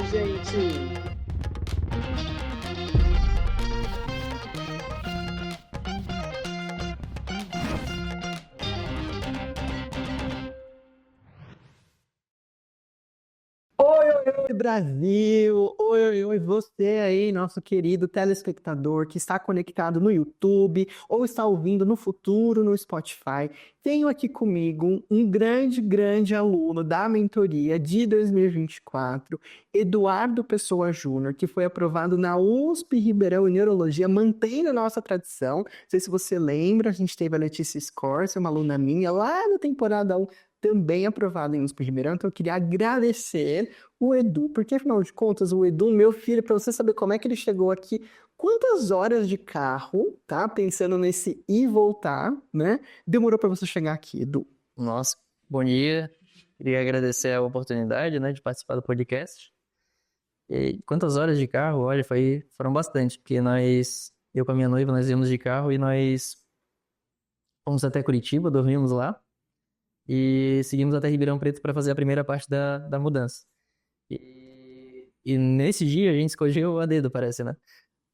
gente! Oi, Brasil! Oi, você aí, nosso querido telespectador que está conectado no YouTube ou está ouvindo no futuro no Spotify. Tenho aqui comigo um grande aluno da mentoria de 2024, Eduardo Pessoa Júnior, que foi aprovado na USP Ribeirão em Neurologia, mantendo a nossa tradição. Não sei se você lembra, a gente teve a Letícia Scorcia, uma aluna minha, lá na temporada 1, também aprovada em USP Ribeirão. Então eu queria agradecer o Edu, porque afinal de contas, o Edu, meu filho, para você saber como é que ele chegou aqui, quantas horas de carro, tá? Pensando nesse ir e voltar, né? Demorou para você chegar aqui, Edu. Nossa, bom dia. Queria agradecer a oportunidade, né, de participar do podcast. E quantas horas de carro? Olha, foram bastante, porque eu com a minha noiva, nós íamos de carro e nós fomos até Curitiba, dormimos lá e seguimos até Ribeirão Preto para fazer a primeira parte da mudança. E nesse dia a gente escolheu a dedo, parece, né?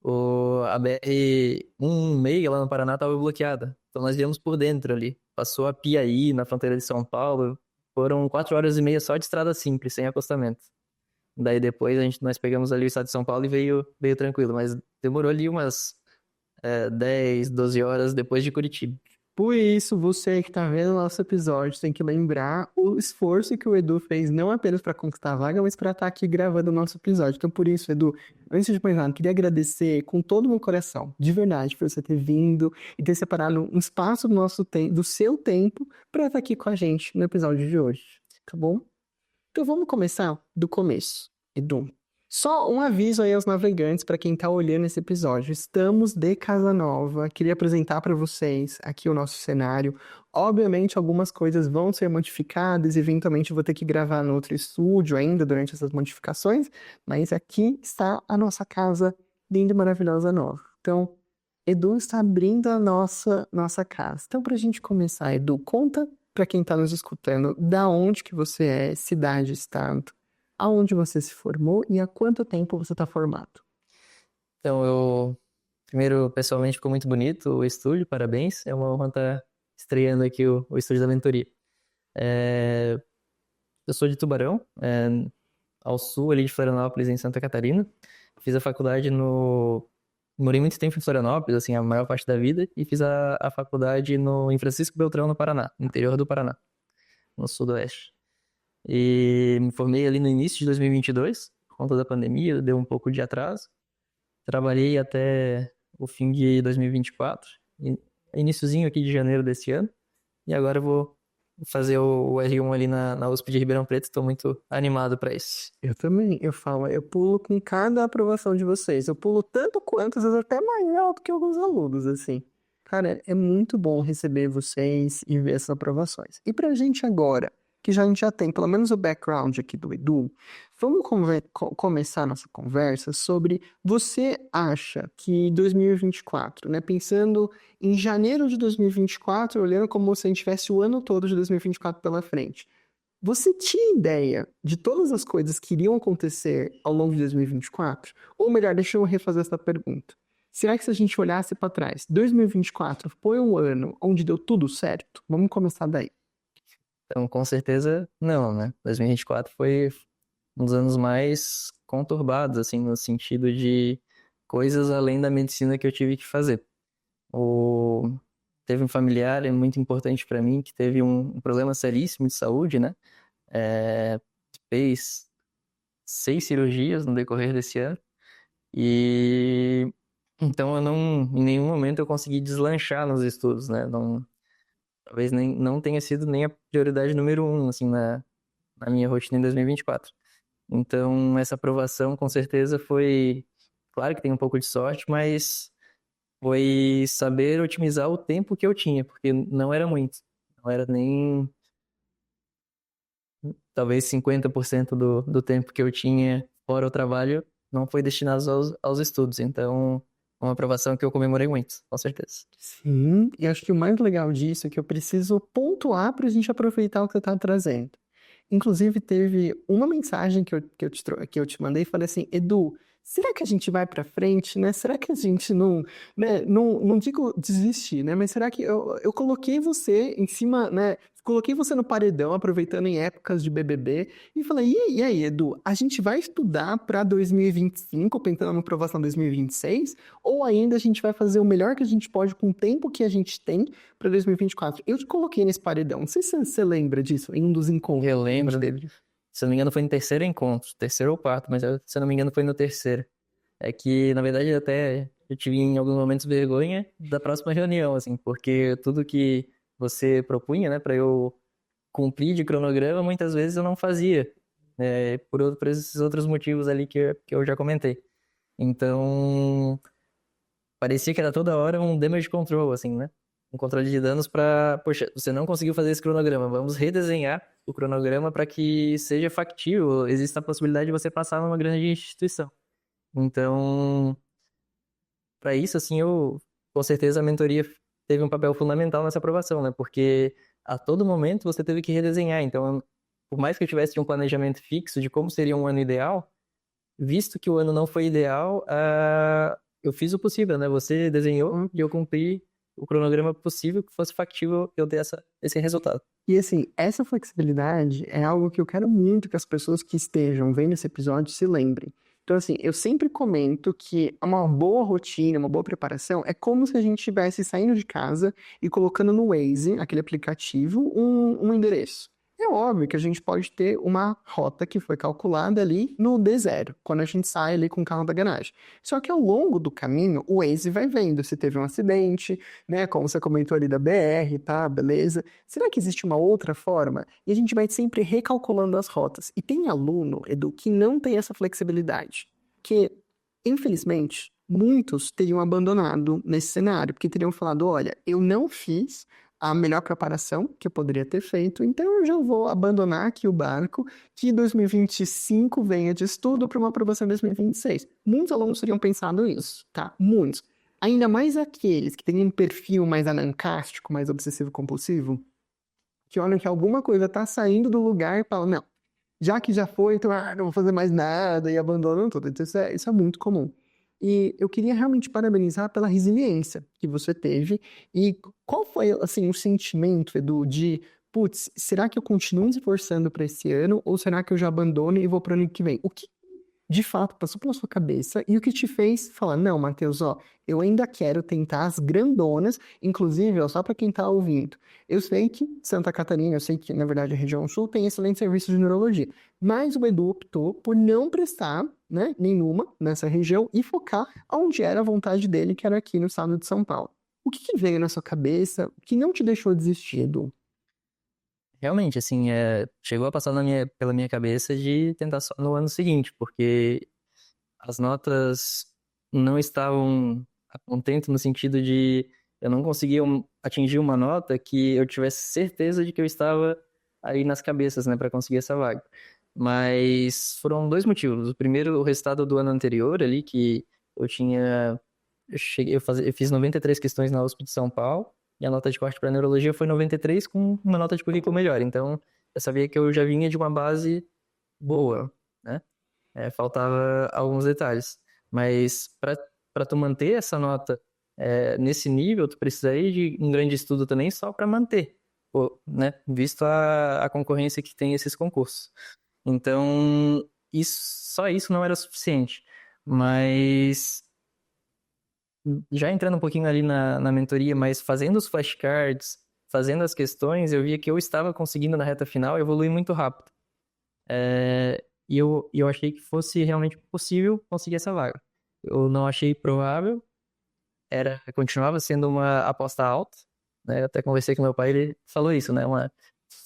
A BR-116 lá no Paraná estava bloqueada. Então nós viemos por dentro ali. Passou a Piaí, na fronteira de São Paulo. Foram 4 horas e meia só de estrada simples, sem acostamento. Daí depois nós pegamos ali o estado de São Paulo e veio tranquilo. Mas demorou ali umas 10, 12 horas depois de Curitiba. Por isso, você que está vendo o nosso episódio tem que lembrar o esforço que o Edu fez, não apenas para conquistar a vaga, mas para estar aqui gravando o nosso episódio. Então, por isso, Edu, antes de mais nada, queria agradecer com todo o meu coração, de verdade, por você ter vindo e ter separado um espaço do seu tempo para estar aqui com a gente no episódio de hoje, tá bom? Então, vamos começar do começo, Edu. Só um aviso aí aos navegantes para quem está olhando esse episódio. Estamos de casa nova. Queria apresentar para vocês aqui o nosso cenário. Obviamente, algumas coisas vão ser modificadas. Eventualmente, vou ter que gravar no outro estúdio ainda durante essas modificações. Mas aqui está a nossa casa linda e maravilhosa nova. Então, Edu está abrindo a nossa casa. Então, para a gente começar, Edu, conta para quem está nos escutando da onde que você é, cidade, estado, aonde você se formou e há quanto tempo você está formado. Então, primeiro, pessoalmente, ficou muito bonito o estúdio, parabéns. É uma honra estar estreando aqui o estúdio da mentoria. Eu sou de Tubarão, ao sul ali de Florianópolis, em Santa Catarina. Fiz a faculdade Morei muito tempo em Florianópolis, assim, a maior parte da vida, e fiz a faculdade em Francisco Beltrão, no Paraná, no interior do Paraná, no sudoeste. E me formei ali no início de 2022, por conta da pandemia, deu um pouco de atraso. Trabalhei até o fim de 2024, iniciozinho aqui de janeiro desse ano, e agora eu vou fazer o R1 ali na USP de Ribeirão Preto, estou muito animado para isso. Eu também, eu pulo com cada aprovação de vocês. Eu pulo tanto quanto, às vezes até mais alto que alguns alunos, assim. Cara, é muito bom receber vocês e ver essas aprovações. E pra gente agora, que a gente já tem pelo menos o background aqui do Edu, vamos começar nossa conversa sobre você acha que 2024, né, pensando em janeiro de 2024, olhando como se a gente tivesse o ano todo de 2024 pela frente. Você tinha ideia de todas as coisas que iriam acontecer ao longo de 2024? Ou melhor, deixa eu refazer essa pergunta. Será que se a gente olhasse para trás, 2024 foi um ano onde deu tudo certo? Vamos começar daí. Então, com certeza, não, né? 2024 foi um dos anos mais conturbados, assim, no sentido de coisas além da medicina que eu tive que fazer. Teve um familiar muito importante para mim que teve um problema seríssimo de saúde, né? Fez 6 cirurgias no decorrer desse ano e então em nenhum momento eu consegui deslanchar nos estudos, né? Não, talvez nem não tenha sido nem a prioridade número um, assim, na minha rotina em 2024. Então essa aprovação com certeza foi, claro que tem um pouco de sorte, mas foi saber otimizar o tempo que eu tinha, porque não era muito. Não era nem talvez 50% do tempo que eu tinha fora o trabalho não foi destinado aos estudos. Então, uma aprovação que eu comemorei muito, com certeza. Sim, e acho que o mais legal disso é que eu preciso pontuar para a gente aproveitar o que você está trazendo. Inclusive, teve uma mensagem que eu te mandei e falei assim, Edu, será que a gente vai pra frente, né? Será que a gente não, né? Não digo desistir, né? Mas será que eu coloquei você em cima, né? Coloquei você no paredão, aproveitando em épocas de BBB, e falei, e aí, Edu, a gente vai estudar pra 2025, pensando na aprovação 2026? Ou ainda a gente vai fazer o melhor que a gente pode com o tempo que a gente tem pra 2024? Eu te coloquei nesse paredão. Não sei se você lembra disso, em um dos encontros Eu que a gente lembro, teve. se eu não me engano foi no terceiro encontro, terceiro ou quarto, mas se eu não me engano foi no terceiro. É que, na verdade, até eu tive em alguns momentos vergonha da próxima reunião, assim, porque tudo que você propunha, né, pra eu cumprir de cronograma, muitas vezes eu não fazia, por esses outros motivos ali que eu já comentei. Então, parecia que era toda hora um damage control, assim, né? Um controle de danos pra, poxa, você não conseguiu fazer esse cronograma, vamos redesenhar o cronograma para que seja factível, exista a possibilidade de você passar numa grande instituição. Então, para isso, assim, com certeza a mentoria teve um papel fundamental nessa aprovação, né? Porque a todo momento você teve que redesenhar. Então, por mais que eu tivesse um planejamento fixo de como seria um ano ideal, visto que o ano não foi ideal, eu fiz o possível, né? Você desenhou e eu cumpri o cronograma possível que fosse factível eu ter esse resultado. E assim, essa flexibilidade é algo que eu quero muito que as pessoas que estejam vendo esse episódio se lembrem. Então, assim, eu sempre comento que uma boa rotina, uma boa preparação é como se a gente estivesse saindo de casa e colocando no Waze, aquele aplicativo, um endereço. É óbvio que a gente pode ter uma rota que foi calculada ali no D0, quando a gente sai ali com o carro da garagem. Só que ao longo do caminho, o Waze vai vendo se teve um acidente, né? Como você comentou ali da BR, tá? Beleza. Será que existe uma outra forma? E a gente vai sempre recalculando as rotas. E tem aluno, Edu, que não tem essa flexibilidade. Que, infelizmente, muitos teriam abandonado nesse cenário, porque teriam falado: olha, eu não fiz a melhor preparação que eu poderia ter feito, então eu já vou abandonar aqui o barco, que 2025 venha de estudo para uma aprovação em 2026. Muitos alunos teriam pensado isso, tá? Muitos. Ainda mais aqueles que têm um perfil mais anancástico, mais obsessivo-compulsivo, que olham que alguma coisa tá saindo do lugar e falam, não, já que já foi, então não vou fazer mais nada e abandonam tudo. Então isso é muito comum. E eu queria realmente parabenizar pela resiliência que você teve. E qual foi, assim, o sentimento, Edu, de, putz, será que eu continuo me esforçando para esse ano ou será que eu já abandono e vou para o ano que vem? O que de fato passou pela sua cabeça e o que te fez falar, não, Matheus, ó, eu ainda quero tentar as grandonas, inclusive, ó, só para quem tá ouvindo. Eu sei que Santa Catarina, eu sei que, na verdade, a região sul tem excelente serviço de neurologia, mas o Edu optou por não prestar, né, nenhuma nessa região e focar onde era a vontade dele, que era aqui no estado de São Paulo. O que que veio na sua cabeça que não te deixou desistir, Edu? Realmente, assim, chegou a passar pela minha cabeça de tentar só no ano seguinte, porque as notas não estavam a contento no sentido de eu não conseguia atingir uma nota que eu tivesse certeza de que eu estava aí nas cabeças, né, para conseguir essa vaga. Mas foram dois motivos. O primeiro, o resultado do ano anterior ali, que eu tinha. Eu fiz 93 questões na USP de São Paulo, e a nota de corte para neurologia foi 93 com uma nota de currículo melhor. Então, eu sabia que eu já vinha de uma base boa, né? Faltava alguns detalhes. Mas para tu manter essa nota nesse nível, tu precisaria de um grande estudo também só para manter, pô, né? Visto a concorrência que tem esses concursos. Então, só isso não era suficiente. Mas já entrando um pouquinho ali na mentoria, mas fazendo os flashcards, fazendo as questões, eu via que eu estava conseguindo na reta final evoluir muito rápido. E eu achei que fosse realmente possível conseguir essa vaga. Eu não achei provável, continuava sendo uma aposta alta, né? Eu até conversei com meu pai, ele falou isso, né?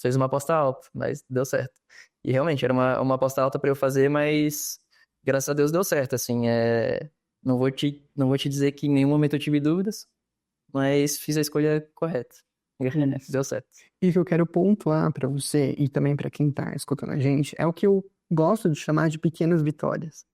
Fez uma aposta alta, mas deu certo. E realmente era uma aposta alta para eu fazer, mas graças a Deus deu certo, assim, não vou te dizer que em nenhum momento eu tive dúvidas, mas fiz a escolha correta. Deu certo. E o que eu quero pontuar para você e também para quem tá escutando a gente é o que eu gosto de chamar de pequenas vitórias.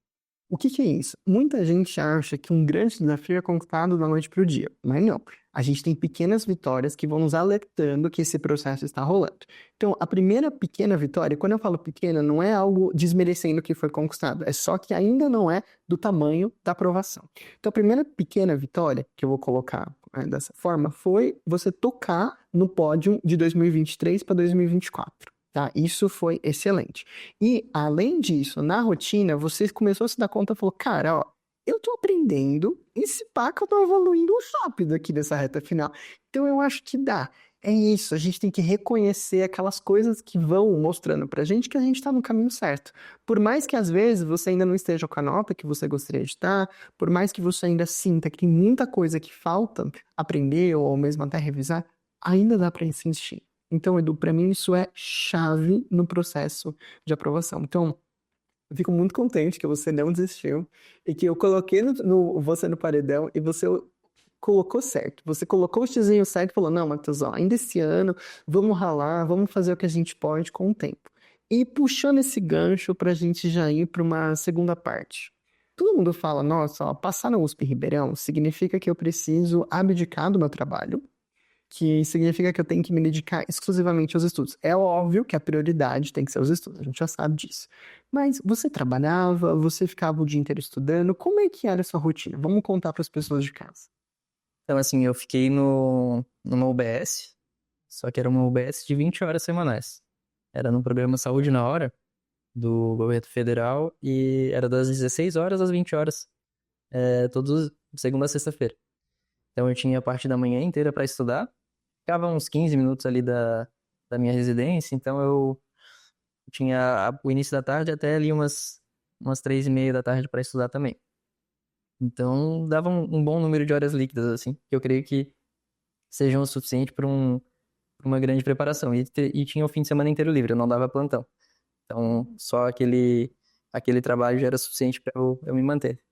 O que que é isso? Muita gente acha que um grande desafio é conquistado da noite para o dia, mas não. A gente tem pequenas vitórias que vão nos alertando que esse processo está rolando. Então, a primeira pequena vitória, quando eu falo pequena, não é algo desmerecendo o que foi conquistado, é só que ainda não é do tamanho da aprovação. Então, a primeira pequena vitória, que eu vou colocar dessa forma, foi você tocar no pódio de 2023 para 2024. Tá? Isso foi excelente. E, além disso, na rotina, você começou a se dar conta e falou, cara, ó, eu tô aprendendo e se pá que eu tô evoluindo rápido aqui nessa reta final. Então, eu acho que dá. É isso, a gente tem que reconhecer aquelas coisas que vão mostrando pra gente que a gente tá no caminho certo. Por mais que às vezes você ainda não esteja com a nota que você gostaria de estar, por mais que você ainda sinta que tem muita coisa que falta aprender ou mesmo até revisar, ainda dá pra insistir. Então, Edu, para mim isso é chave no processo de aprovação. Então, eu fico muito contente que você não desistiu e que eu coloquei você no paredão e você colocou certo. Você colocou o xizinho certo e falou, não, Matheus, ó, ainda esse ano, vamos ralar, vamos fazer o que a gente pode com o tempo. E puxando esse gancho para a gente já ir para uma segunda parte. Todo mundo fala, nossa, ó, passar na USP Ribeirão significa que eu preciso abdicar do meu trabalho, que significa que eu tenho que me dedicar exclusivamente aos estudos. É óbvio que a prioridade tem que ser os estudos, a gente já sabe disso. Mas você trabalhava, você ficava o dia inteiro estudando, como é que era a sua rotina? Vamos contar para as pessoas de casa. Então, assim, eu fiquei numa UBS, só que era uma UBS de 20 horas semanais. Era no programa Saúde na Hora, do governo federal, e era das 16 horas às 20 horas, todos segunda a sexta-feira. Então, eu tinha a parte da manhã inteira para estudar, ficava uns 15 minutos ali da minha residência, então eu tinha o início da tarde até ali umas 3:30 da tarde para estudar também. Então, dava um bom número de horas líquidas, assim, que eu creio que sejam o suficiente para uma grande preparação. E tinha o fim de semana inteiro livre, eu não dava plantão. Então, só aquele trabalho já era suficiente para eu me manter.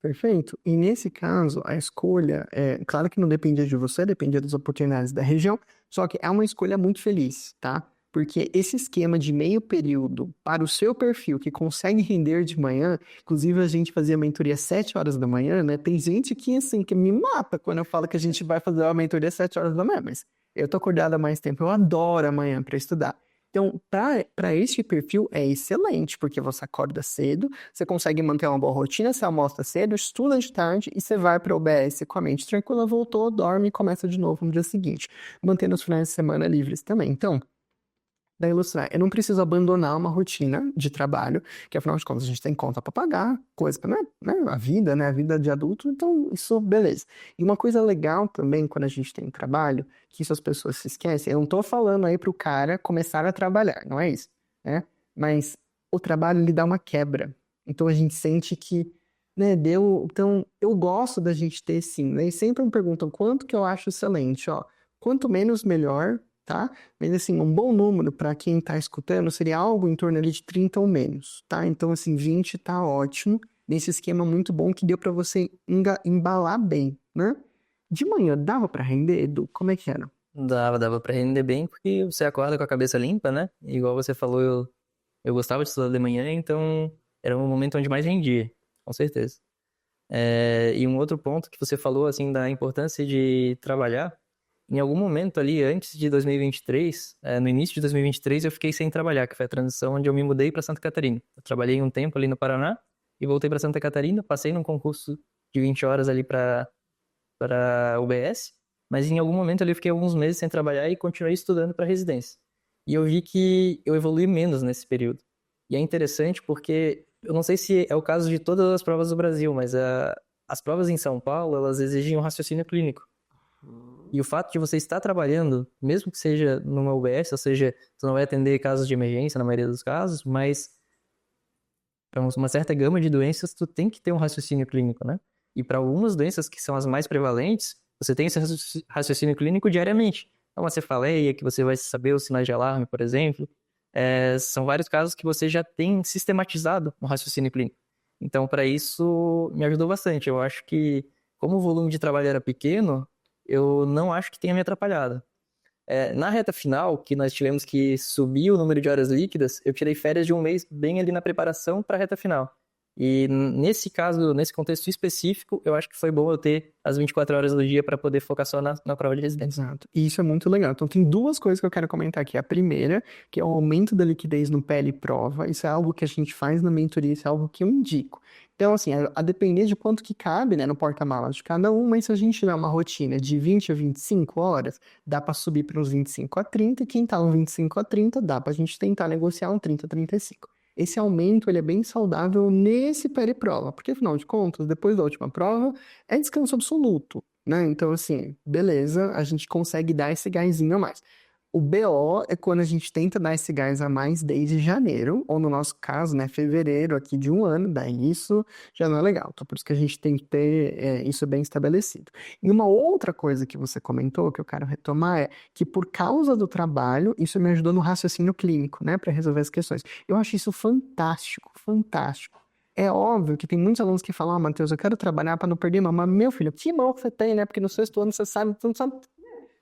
Perfeito. E nesse caso, a escolha, claro que não dependia de você, dependia das oportunidades da região, só que é uma escolha muito feliz, tá? Porque esse esquema de meio período para o seu perfil que consegue render de manhã, inclusive a gente fazia mentoria às 7 horas da manhã, né? Tem gente que, assim, que me mata quando eu falo que a gente vai fazer uma mentoria às 7 horas da manhã, mas eu tô acordada há mais tempo, eu adoro amanhã para estudar. Então, para este perfil é excelente, porque você acorda cedo, você consegue manter uma boa rotina, você almoça cedo, estuda de tarde e você vai para o OBS com a mente tranquila, voltou, dorme e começa de novo no dia seguinte, mantendo os finais de semana livres também. Então, da ilustrar, eu não preciso abandonar uma rotina de trabalho, que afinal de contas a gente tem conta para pagar, coisa para, né, a vida, né, a vida de adulto, então isso, beleza. E uma coisa legal também quando a gente tem trabalho, que isso as pessoas se esquecem, eu não tô falando aí pro cara começar a trabalhar, não é isso, né? Mas o trabalho lhe dá uma quebra. Então a gente sente que, né, deu, então eu gosto da gente ter sim, né? E sempre me perguntam quanto que eu acho excelente, ó. Quanto menos melhor, tá? Mas assim, um bom número para quem está escutando seria algo em torno ali de 30 ou menos, tá? Então assim, 20 tá ótimo, nesse esquema muito bom que deu para você embalar bem, né? De manhã dava para render, Edu? Como é que era? Dava pra render bem, porque você acorda com a cabeça limpa, né? Igual você falou, eu gostava de estudar de manhã, então era o momento onde mais rendia, com certeza. E um outro ponto que você falou, assim, da importância de trabalhar, em algum momento ali, antes de 2023, no início de 2023, eu fiquei sem trabalhar, que foi a transição onde eu me mudei para Santa Catarina. Eu trabalhei um tempo ali no Paraná e voltei para Santa Catarina, passei num concurso de 20 horas ali para UBS, mas em algum momento ali eu fiquei alguns meses sem trabalhar e continuei estudando para residência. E eu vi que eu evolui menos nesse período. E é interessante porque eu não sei se é o caso de todas as provas do Brasil, mas as provas em São Paulo, elas exigem um raciocínio clínico. E o fato de você estar trabalhando, mesmo que seja numa UBS, ou seja, você não vai atender casos de emergência na maioria dos casos, mas para uma certa gama de doenças, tu tem que ter um raciocínio clínico, né? E para algumas doenças que são as mais prevalentes, você tem esse raciocínio clínico diariamente. É uma cefaleia, que você vai saber os sinais de alarme, por exemplo. São vários casos que você já tem sistematizado um raciocínio clínico. Então, para isso, me ajudou bastante. Eu acho que, como o volume de trabalho era pequeno, eu não acho que tenha me atrapalhado. Na reta final, que nós tivemos que subir o número de horas líquidas, eu tirei férias de um mês bem ali na preparação para a reta final. E nesse caso, nesse contexto específico, eu acho que foi bom eu ter as 24 horas do dia para poder focar só na prova de residência. Exato. E isso é muito legal. Então, tem duas coisas que eu quero comentar aqui. A primeira, que é o aumento da liquidez no PL Prova. Isso é algo que a gente faz na mentoria, isso é algo que eu indico. Então, assim, a depender de quanto que cabe, né, no porta-malas de cada um, mas se a gente tiver uma rotina de 20 a 25 horas, dá para subir para uns 25 a 30, e quem tá no 25 a 30, dá pra gente tentar negociar um 30 a 35. Esse aumento, ele é bem saudável nesse prova, porque afinal de contas, depois da última prova, é descanso absoluto, né? Então, assim, beleza, a gente consegue dar esse gásinho a mais. O BO é quando a gente tenta dar esse gás a mais desde janeiro, ou no nosso caso, né, fevereiro aqui de um ano, daí isso já não é legal. Então, por isso que a gente tem que ter isso bem estabelecido. E uma outra coisa que você comentou, que eu quero retomar, é que por causa do trabalho, isso me ajudou no raciocínio clínico, né, para resolver as questões. Eu acho isso fantástico, fantástico. É óbvio que tem muitos alunos que falam, Matheus, eu quero trabalhar para não perder mão. Mas, meu filho, que mão que você tem, né? Porque no sexto ano você não sabe,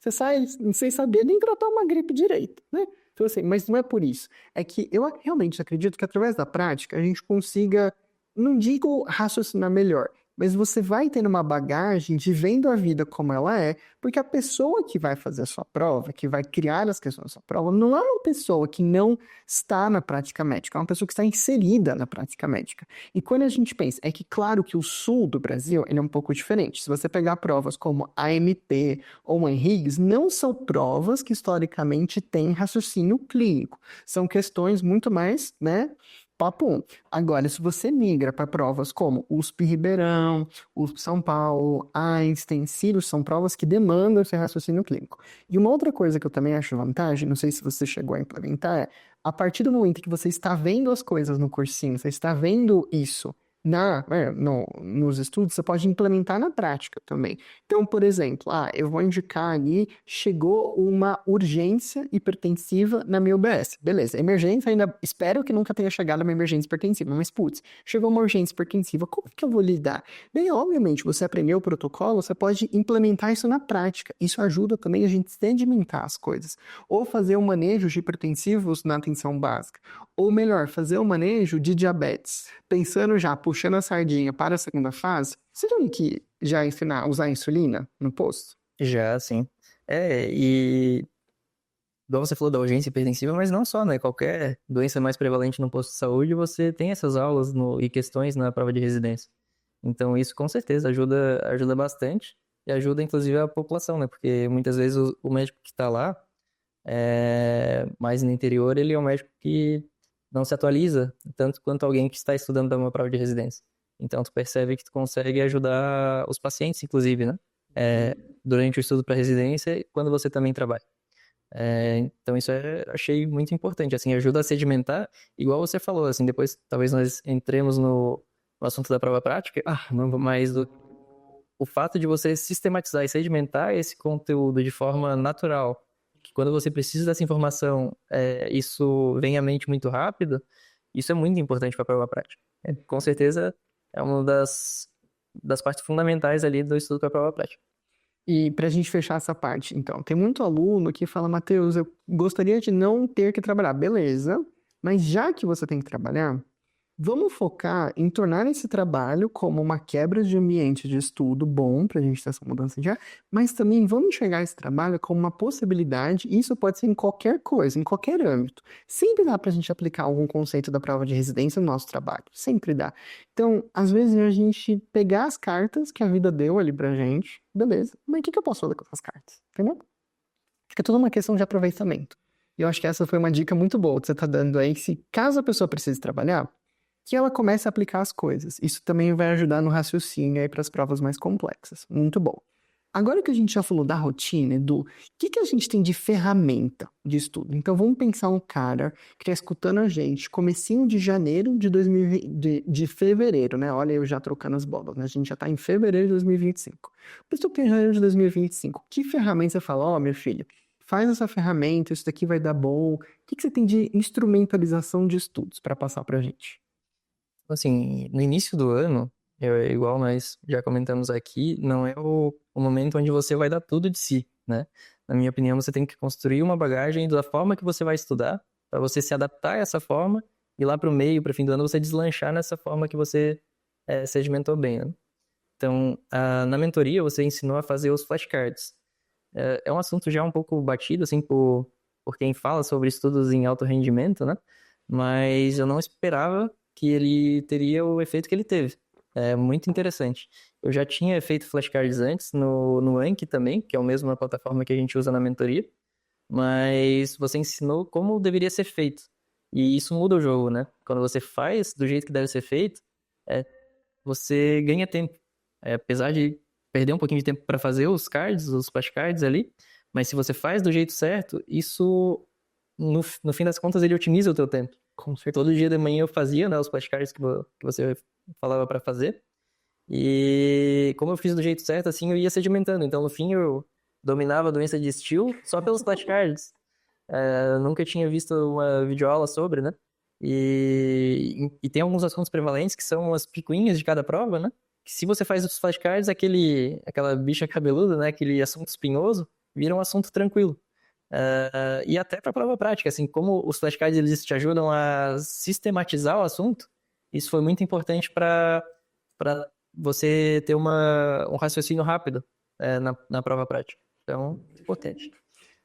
você sai sem saber nem tratar uma gripe direito, né? Então, assim, mas não é por isso. É que eu realmente acredito que através da prática a gente consiga, não digo raciocinar melhor, mas você vai tendo uma bagagem de vendo a vida como ela é, porque a pessoa que vai fazer a sua prova, que vai criar as questões da sua prova, não é uma pessoa que não está na prática médica, é uma pessoa que está inserida na prática médica. E quando a gente pensa, é que claro que o sul do Brasil, ele é um pouco diferente. Se você pegar provas como AMT ou Henrigues, não são provas que historicamente têm raciocínio clínico. São questões muito mais, né, papo 1. Agora, se você migra para provas como USP Ribeirão, USP São Paulo, Einstein, Sirius, são provas que demandam esse raciocínio clínico. E uma outra coisa que eu também acho vantagem, não sei se você chegou a implementar, é a partir do momento que você está vendo as coisas no cursinho, você está vendo isso nos estudos, você pode implementar na prática também. Então, por exemplo, eu vou indicar ali, chegou uma urgência hipertensiva na minha UBS. Beleza, emergência ainda, espero que nunca tenha chegado uma emergência hipertensiva, mas putz, chegou uma urgência hipertensiva, como que eu vou lidar? Bem, obviamente, você aprendeu o protocolo, você pode implementar isso na prática. Isso ajuda também a gente sedimentar as coisas. Ou fazer um manejo de hipertensivos na atenção básica. Ou melhor, fazer um manejo de diabetes. Pensando já, puxando a sardinha para a segunda fase, você já viu que já ensinar a usar insulina no posto? Já, sim. E igual você falou da urgência hipertensiva, mas não só, né? Qualquer doença mais prevalente no posto de saúde, você tem essas aulas e questões na prova de residência. Então, isso com certeza ajuda bastante e ajuda, inclusive, a população, né? Porque muitas vezes o médico que está lá, mais no interior, ele é um médico que não se atualiza tanto quanto alguém que está estudando para uma prova de residência. Então, tu percebe que tu consegue ajudar os pacientes, inclusive, né? Durante o estudo para residência, quando você também trabalha. Então isso achei muito importante, assim, ajuda a sedimentar, igual você falou, assim, depois talvez nós entremos no assunto da prova prática, mas o fato de você sistematizar e sedimentar esse conteúdo de forma natural, que quando você precisa dessa informação, isso vem à mente muito rápido, isso é muito importante para a prova prática. Com certeza é uma das partes fundamentais ali do estudo para a prova prática. E para a gente fechar essa parte, então, tem muito aluno que fala, Matheus, eu gostaria de não ter que trabalhar. Beleza, mas já que você tem que trabalhar, vamos focar em tornar esse trabalho como uma quebra de ambiente de estudo bom para a gente ter essa mudança de ar, mas também vamos enxergar esse trabalho como uma possibilidade, e isso pode ser em qualquer coisa, em qualquer âmbito. Sempre dá para a gente aplicar algum conceito da prova de residência no nosso trabalho, sempre dá. Então, às vezes a gente pegar as cartas que a vida deu ali pra gente, beleza, mas o que eu posso fazer com essas cartas? Entendeu? Fica tudo uma questão de aproveitamento. E eu acho que essa foi uma dica muito boa que você está dando aí, que se caso a pessoa precise trabalhar, que ela comece a aplicar as coisas. Isso também vai ajudar no raciocínio aí para as provas mais complexas. Muito bom. Agora que a gente já falou da rotina, Edu, o que a gente tem de ferramenta de estudo? Então vamos pensar um cara que está escutando a gente, comecinho de janeiro de 2020, de fevereiro, né? Olha, eu já trocando as bolas, né? A gente já está em fevereiro de 2025. Pessoa que tem janeiro de 2025, que ferramenta você fala, meu filho, faz essa ferramenta, isso daqui vai dar bom. O que você tem de instrumentalização de estudos para passar para a gente? Assim, no início do ano, igual nós já comentamos aqui, não é o momento onde você vai dar tudo de si, né? Na minha opinião, você tem que construir uma bagagem da forma que você vai estudar, para você se adaptar a essa forma e lá pro meio, pro fim do ano, você deslanchar nessa forma que você sedimentou bem, né? Então, na mentoria, você ensinou a fazer os flashcards. É um assunto já um pouco batido, assim, por quem fala sobre estudos em alto rendimento, né? Mas eu não esperava que ele teria o efeito que ele teve. É muito interessante. Eu já tinha feito flashcards antes no Anki também, que é o mesmo na plataforma que a gente usa na mentoria, mas você ensinou como deveria ser feito. E isso muda o jogo, né? Quando você faz do jeito que deve ser feito, você ganha tempo. Apesar de perder um pouquinho de tempo para fazer os cards, os flashcards ali, mas se você faz do jeito certo, isso, no fim das contas, ele otimiza o teu tempo. Com certeza. Todo dia de manhã eu fazia, né, os flashcards que você falava para fazer, e como eu fiz do jeito certo, assim, eu ia sedimentando. Então, no fim, eu dominava a doença de Steele só pelos flashcards. Eu nunca tinha visto uma videoaula sobre, né? E tem alguns assuntos prevalentes que são as picuinhas de cada prova, né? Que se você faz os flashcards, aquela bicha cabeluda, né? Aquele assunto espinhoso, vira um assunto tranquilo. E até para prova prática, assim, como os flashcards eles te ajudam a sistematizar o assunto, isso foi muito importante para você ter um raciocínio rápido na prova prática. Então, importante.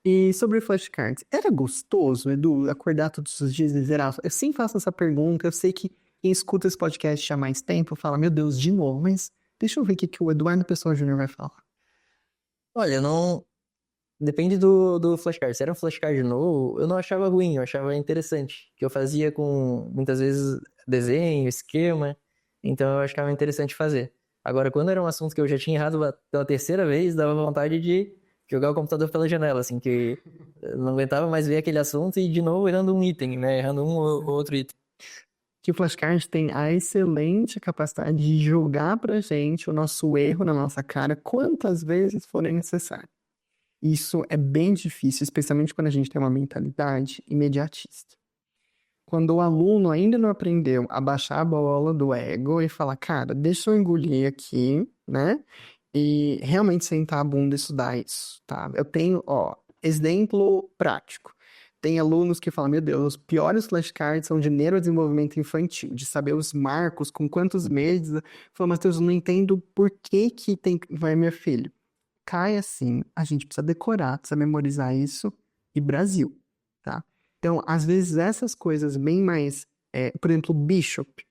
E sobre flashcards, era gostoso, Edu, acordar todos os dias e zerar? Eu sempre faço essa pergunta, eu sei que quem escuta esse podcast há mais tempo fala, meu Deus, de novo, mas deixa eu ver o que o Eduardo Pessoa Júnior vai falar. Olha, não. Depende do flashcard. Se era um flashcard novo, eu não achava ruim, eu achava interessante. Que eu fazia com, muitas vezes, desenho, esquema. Então eu achava interessante fazer. Agora, quando era um assunto que eu já tinha errado pela terceira vez, dava vontade de jogar o computador pela janela, assim, que eu não aguentava mais ver aquele assunto e de novo errando um item, né? Errando um ou outro item. Que o flashcard tem a excelente capacidade de jogar pra gente o nosso erro na nossa cara quantas vezes forem necessário. Isso é bem difícil, especialmente quando a gente tem uma mentalidade imediatista. Quando o aluno ainda não aprendeu a baixar a bola do ego e falar, cara, deixa eu engolir aqui, né? E realmente sentar a bunda e estudar isso, tá? Eu tenho, ó, exemplo prático. Tem alunos que falam, meu Deus, os piores flashcards são de neurodesenvolvimento infantil, de saber os marcos, com quantos meses. Fala, Matheus, eu não entendo por que que tem... Vai, meu filho, cai assim, a gente precisa decorar, precisa memorizar isso, e Brasil, tá? Então, às vezes, essas coisas bem mais... por exemplo, o Bishop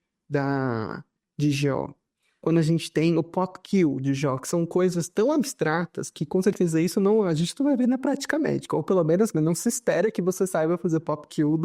de GO. Quando a gente tem o Pop Kill de GO, que são coisas tão abstratas que, com certeza, isso não, a gente não vai ver na prática médica. Ou, pelo menos, não se espera que você saiba fazer Pop Kill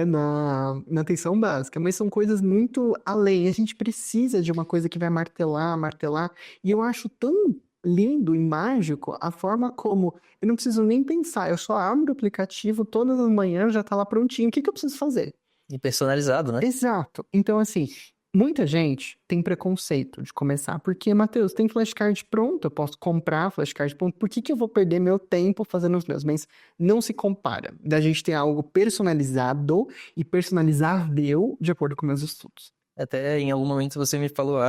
na atenção básica. Mas são coisas muito além. A gente precisa de uma coisa que vai martelar, martelar. E eu acho tão lindo e mágico a forma como eu não preciso nem pensar, eu só abro o aplicativo todas as manhãs, já tá lá prontinho. O que que eu preciso fazer? E personalizado, né? Exato. Então, assim, muita gente tem preconceito de começar, porque, Matheus, tem flashcard pronto, eu posso comprar flashcard pronto, por que que eu vou perder meu tempo fazendo os meus? Mas não se compara. Da gente ter algo personalizado e personalizável de acordo com meus estudos. Até em algum momento você me falou,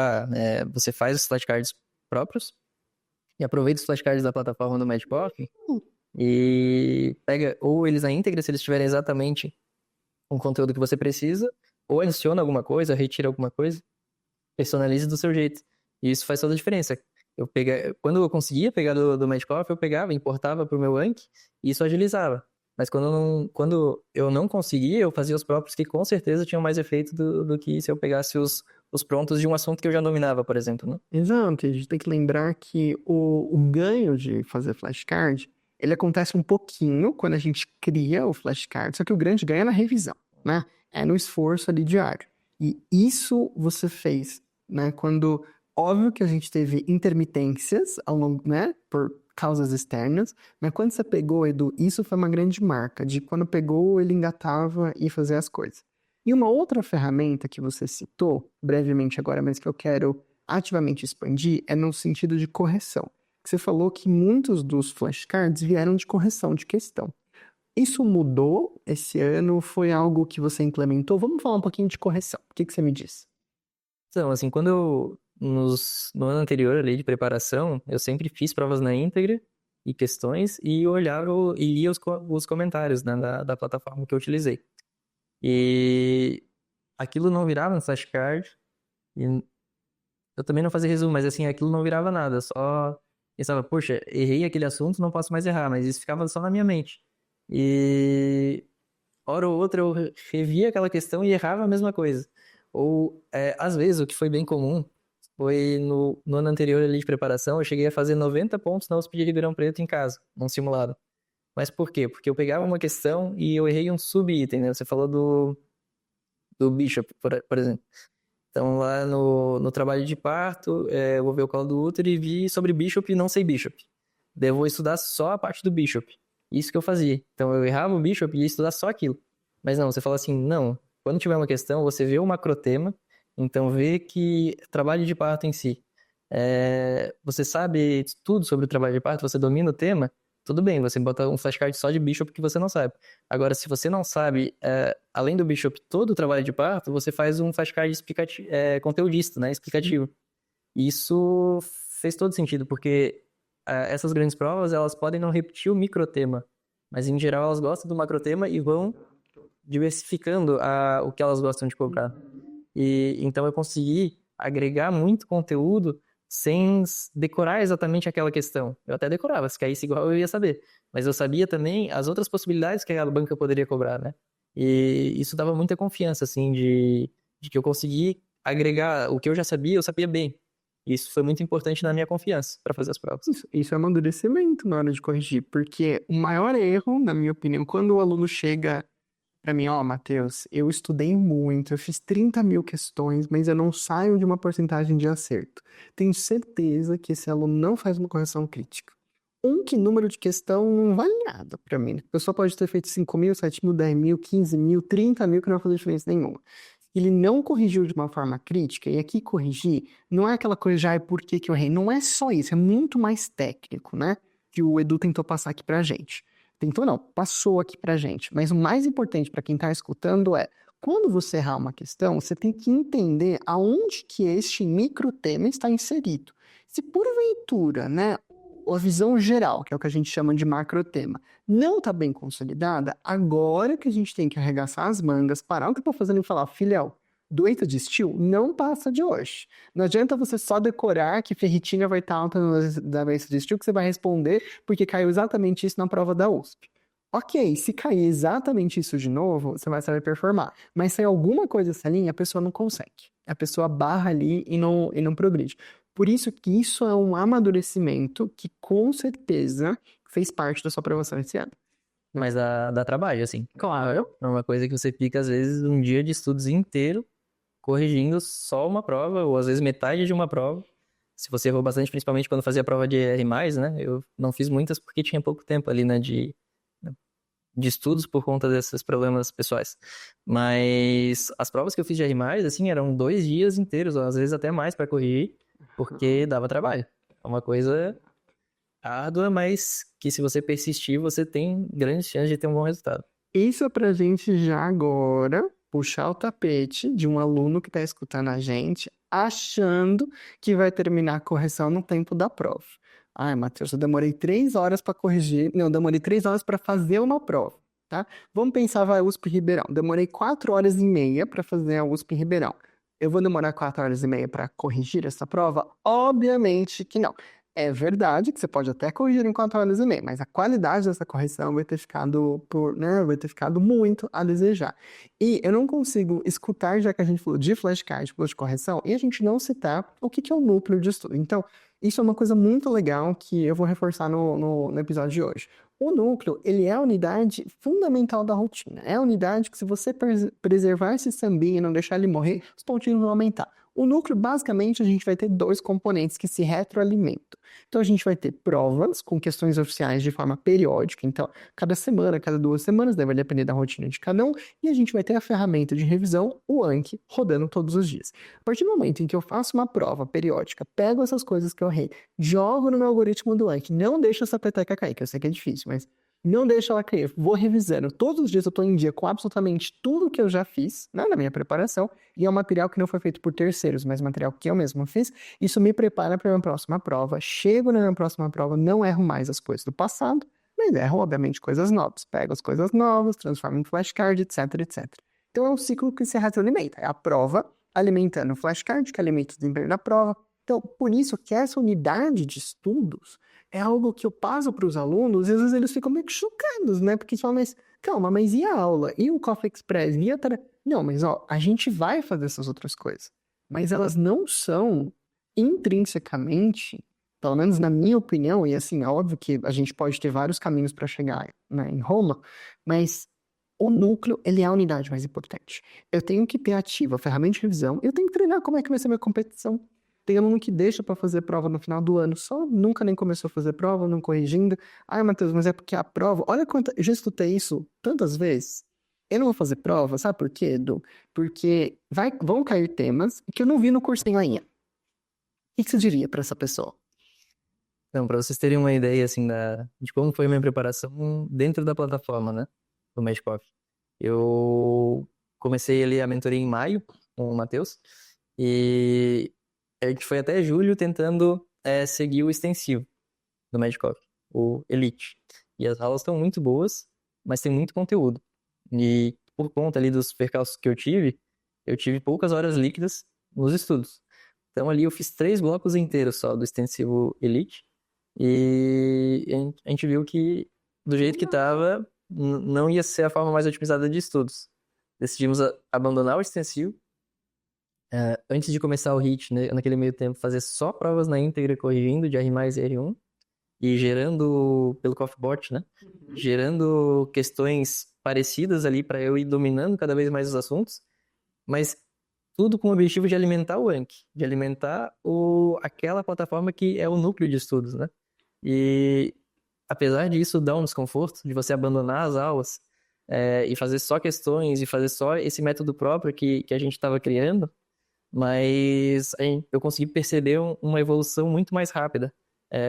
você faz os flashcards próprios e aproveita os flashcards da plataforma do Madpop e pega ou eles na íntegra, se eles tiverem exatamente o conteúdo que você precisa, ou adiciona alguma coisa, retira alguma coisa, personalize do seu jeito. E isso faz toda a diferença. Quando eu conseguia pegar do Madpop, eu pegava, importava pro meu Anki e isso agilizava. Mas quando eu não conseguia, eu fazia os próprios que com certeza tinham mais efeito do que se eu pegasse os prontos de um assunto que eu já dominava, por exemplo, né? Exato, e a gente tem que lembrar que o ganho de fazer flashcard, ele acontece um pouquinho quando a gente cria o flashcard, só que o grande ganho é na revisão, né? É no esforço ali diário. E isso você fez, né? Quando, óbvio que a gente teve intermitências ao longo, né? Por causas externas, mas quando você pegou, Edu, isso foi uma grande marca, de quando pegou, ele engatava e fazia as coisas. E uma outra ferramenta que você citou, brevemente agora, mas que eu quero ativamente expandir, é no sentido de correção. Você falou que muitos dos flashcards vieram de correção de questão. Isso mudou esse ano? Foi algo que você implementou? Vamos falar um pouquinho de correção. O que que você me diz? Então, assim, no ano anterior ali de preparação, eu sempre fiz provas na íntegra e questões e olhava e lia os comentários, né, da plataforma que eu utilizei. E aquilo não virava no flashcard. E eu também não fazia resumo, mas assim, aquilo não virava nada. Só pensava, poxa, errei aquele assunto, não posso mais errar. Mas isso ficava só na minha mente. E hora ou outra eu revia aquela questão e errava a mesma coisa. Ou, às vezes, o que foi bem comum foi no ano anterior ali de preparação, eu cheguei a fazer 90 pontos na USP de Ribeirão Preto em casa, num simulado. Mas por quê? Porque eu pegava uma questão e eu errei um sub-item, né? Você falou do Bishop, por exemplo. Então, lá no trabalho de parto, eu vou ver o colo do útero e vi sobre Bishop e não sei Bishop. Daí eu vou estudar só a parte do Bishop. Isso que eu fazia. Então, eu errava o Bishop e ia estudar só aquilo. Mas não, você fala assim, não. Quando tiver uma questão, você vê o macrotema, então vê que trabalho de parto em si. Você sabe tudo sobre o trabalho de parto, você domina o tema, tudo bem, você bota um flashcard só de Bishop que você não sabe. Agora, se você não sabe, além do Bishop, todo o trabalho de parto, você faz um flashcard conteudista, né, explicativo. E isso fez todo sentido, porque essas grandes provas, elas podem não repetir o microtema, mas em geral elas gostam do macrotema e vão diversificando o que elas gostam de cobrar. E então eu consegui agregar muito conteúdo sem decorar exatamente aquela questão. Eu até decorava, se caísse igual eu ia saber. Mas eu sabia também as outras possibilidades que a banca poderia cobrar, né? E isso dava muita confiança, assim, de que eu consegui agregar o que eu já sabia, eu sabia bem. Isso foi muito importante na minha confiança para fazer as provas. Isso é amadurecimento na hora de corrigir, porque o maior erro, na minha opinião, quando o aluno chega pra mim, ó, Matheus, eu estudei muito, eu fiz 30 mil questões, mas eu não saio de uma porcentagem de acerto. Tenho certeza que esse aluno não faz uma correção crítica. Que número de questão não vale nada pra mim. A pessoa pode ter feito 5 mil, 7 mil, 10 mil, 15 mil, 30 mil, que não vai fazer diferença nenhuma. Ele não corrigiu de uma forma crítica, e aqui corrigir não é aquela coisa já, por que que eu errei? Não é só isso, é muito mais técnico, né? Que o Edu tentou passar aqui pra gente. Tentou não, passou aqui pra gente. Mas o mais importante para quem tá escutando é, quando você errar uma questão, você tem que entender aonde que este microtema está inserido. Se porventura, né, a visão geral, que é o que a gente chama de macrotema, não está bem consolidada, agora que a gente tem que arregaçar as mangas, parar o que eu tô fazendo e falar, filhão, doença de Still não passa de hoje. Não adianta você só decorar que ferritina vai estar alta da doença de Still, que você vai responder porque caiu exatamente isso na prova da USP. Ok, se cair exatamente isso de novo, você vai saber performar. Mas se é alguma coisa dessa linha, a pessoa não consegue. A pessoa barra ali e não progride. Por isso que isso é um amadurecimento que com certeza fez parte da sua aprovação esse ano. Mas dá trabalho, assim. Claro. É uma coisa que você fica, às vezes, um dia de estudos inteiro corrigindo só uma prova, ou às vezes metade de uma prova. Se você errou bastante, principalmente quando fazia a prova de R+, né? Eu não fiz muitas porque tinha pouco tempo ali, né, de estudos por conta desses problemas pessoais. Mas as provas que eu fiz de R+, assim, eram 2 dias inteiros, ou às vezes até mais para corrigir, porque dava trabalho. É uma coisa árdua, mas que se você persistir, você tem grandes chances de ter um bom resultado. Isso é pra gente já agora puxar o tapete de um aluno que está escutando a gente, achando que vai terminar a correção no tempo da prova. Ai, Matheus, eu demorei 3 horas para corrigir. Não, eu demorei 3 horas para fazer uma prova, tá? Vamos pensar, vai, USP Ribeirão. Demorei 4 horas e meia para fazer a USP Ribeirão. Eu vou demorar 4 horas e meia para corrigir essa prova? Obviamente que não. É verdade que você pode até corrigir em 4 horas e meia, mas a qualidade dessa correção vai ter ficado vai ter ficado muito a desejar. E eu não consigo escutar, já que a gente falou de flashcard, falou de correção, e a gente não citar o que é o núcleo de estudo. Então, isso é uma coisa muito legal que eu vou reforçar no episódio de hoje. O núcleo, ele é a unidade fundamental da rotina. É a unidade que, se você preservar esse sambinha e não deixar ele morrer, os pontinhos vão aumentar. O núcleo, basicamente, a gente vai ter 2 componentes que se retroalimentam. Então, a gente vai ter provas com questões oficiais de forma periódica. Então, cada semana, cada 2 semanas, vai depender da rotina de cada um. E a gente vai ter a ferramenta de revisão, o Anki, rodando todos os dias. A partir do momento em que eu faço uma prova periódica, pego essas coisas que eu errei, jogo no meu algoritmo do Anki, não deixo essa peteca cair, que eu sei que é difícil, mas não deixa ela cair. Vou revisando. Todos os dias eu estou em dia com absolutamente tudo que eu já fiz, né, na minha preparação, e é um material que não foi feito por terceiros, mas material que eu mesmo fiz. Isso me prepara para a minha próxima prova. Chego na minha próxima prova, não erro mais as coisas do passado, mas erro, obviamente, coisas novas. Pego as coisas novas, transformo em flashcard, etc, etc. Então é um ciclo que se retroalimenta. É a prova alimentando o flashcard, que alimenta o desempenho da prova. Então, por isso que essa unidade de estudos é algo que eu passo para os alunos e às vezes eles ficam meio que chocados, né? Porque eles falam, mas calma, mas e a aula? E o Coffee Express? E a Não, mas ó, a gente vai fazer essas outras coisas. Mas elas não são intrinsecamente, pelo menos na minha opinião, e assim, é óbvio que a gente pode ter vários caminhos para chegar, né, em Roma, mas o núcleo, ele é a unidade mais importante. Eu tenho que ter ativa a ferramenta de revisão, eu tenho que treinar como é que vai ser a minha competição. Tem aluno que deixa para fazer prova no final do ano, só nunca nem começou a fazer prova, não corrigindo. Ai, Matheus, mas é porque a prova. Olha quanta. Eu já escutei isso tantas vezes. Eu não vou fazer prova, sabe por quê, Edu? Porque vão cair temas que eu não vi no cursinho ainda. O que você diria para essa pessoa? Então, para vocês terem uma ideia, assim, de como foi a minha preparação dentro da plataforma, né, do Medcoff. Eu comecei ali a mentoria em maio com o Matheus e a gente foi até julho tentando seguir o extensivo do Medcoff, o Elite. E as aulas estão muito boas, mas tem muito conteúdo. E por conta ali dos percalços que eu tive poucas horas líquidas nos estudos. Então ali eu fiz 3 blocos inteiros só do extensivo Elite e a gente viu que do jeito que estava não ia ser a forma mais otimizada de estudos. Decidimos abandonar o extensivo. Antes de começar o HIIT, né, naquele meio tempo, fazer só provas na íntegra corrigindo de R+, e R1 e gerando pelo CoffeeBot, né? Gerando questões parecidas ali para eu ir dominando cada vez mais os assuntos, mas tudo com o objetivo de alimentar o Anki, de alimentar aquela plataforma que é o núcleo de estudos, né? E apesar disso dar um desconforto, de você abandonar as aulas e fazer só questões e fazer só esse método próprio que a gente estava criando, mas eu consegui perceber uma evolução muito mais rápida,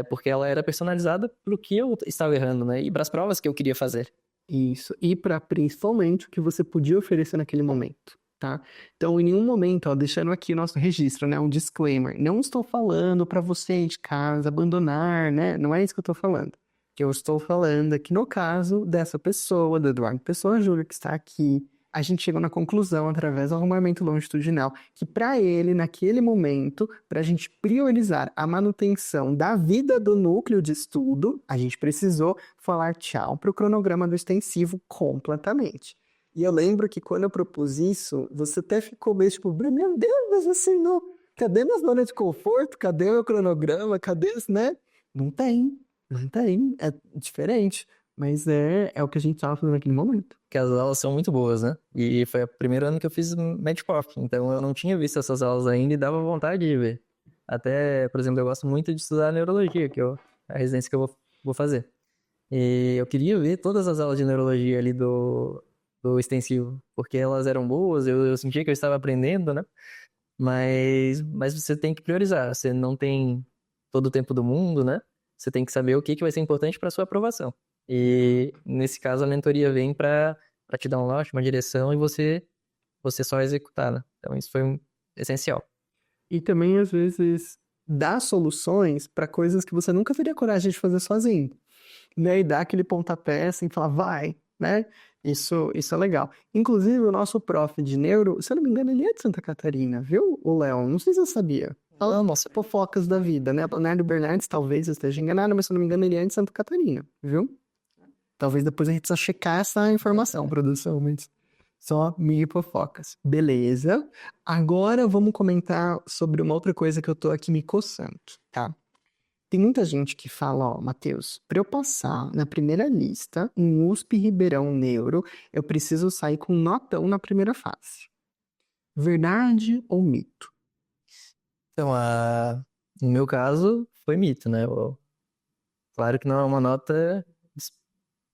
porque ela era personalizada para o que eu estava errando, né? E para as provas que eu queria fazer. Isso. E para principalmente o que você podia oferecer naquele momento, tá? Então, em nenhum momento, ó, deixando aqui o nosso registro, né? Um disclaimer. Não estou falando para você de casa abandonar, né? Não é isso que eu estou falando. Que eu estou falando é que no caso dessa pessoa, do Eduardo Pessoa Júnior, que está aqui, a gente chegou na conclusão, através do arrumamento longitudinal, que para ele, naquele momento, para a gente priorizar a manutenção da vida do núcleo de estudo, a gente precisou falar tchau para o cronograma do extensivo completamente. E eu lembro que quando eu propus isso, você até ficou meio tipo, meu Deus, mas assim, não, cadê minha zona de conforto? Cadê o meu cronograma? Cadê, né? Não tem, não tem, é diferente. Mas é o que a gente estava fazendo naquele momento. Que as aulas são muito boas, né? E foi o primeiro ano que eu fiz Medcoff, então eu não tinha visto essas aulas ainda e dava vontade de ver. Até, por exemplo, eu gosto muito de estudar neurologia, que é a residência que eu vou fazer. E eu queria ver todas as aulas de neurologia ali do extensivo, porque elas eram boas, eu sentia que eu estava aprendendo, né? Mas você tem que priorizar, você não tem todo o tempo do mundo, né? Você tem que saber o que vai ser importante para sua aprovação. E nesse caso a mentoria vem para te dar um norte, uma direção e você só executar, né? Então isso foi essencial. E também, às vezes, dá soluções para coisas que você nunca teria coragem de fazer sozinho, né? E dá aquele pontapé assim, falar, vai, né? Isso é legal. Inclusive, o nosso prof de neuro, se eu não me engano, ele é de Santa Catarina, viu? O Léo, não sei se você sabia. Nossa, fofocas da vida, né? Leonardo Bernardes, talvez eu esteja enganado, mas se eu não me engano, ele é de Santa Catarina, viu? Talvez depois a gente precisa checar essa informação, produção, mas só mini fofocas. Beleza. Agora vamos comentar sobre uma outra coisa que eu tô aqui me coçando, tá? Tem muita gente que fala, ó, Matheus, para eu passar na primeira lista em USP Ribeirão Neuro, eu preciso sair com notão na primeira fase. Verdade ou mito? Então, no meu caso, foi mito, né? Claro que não é uma nota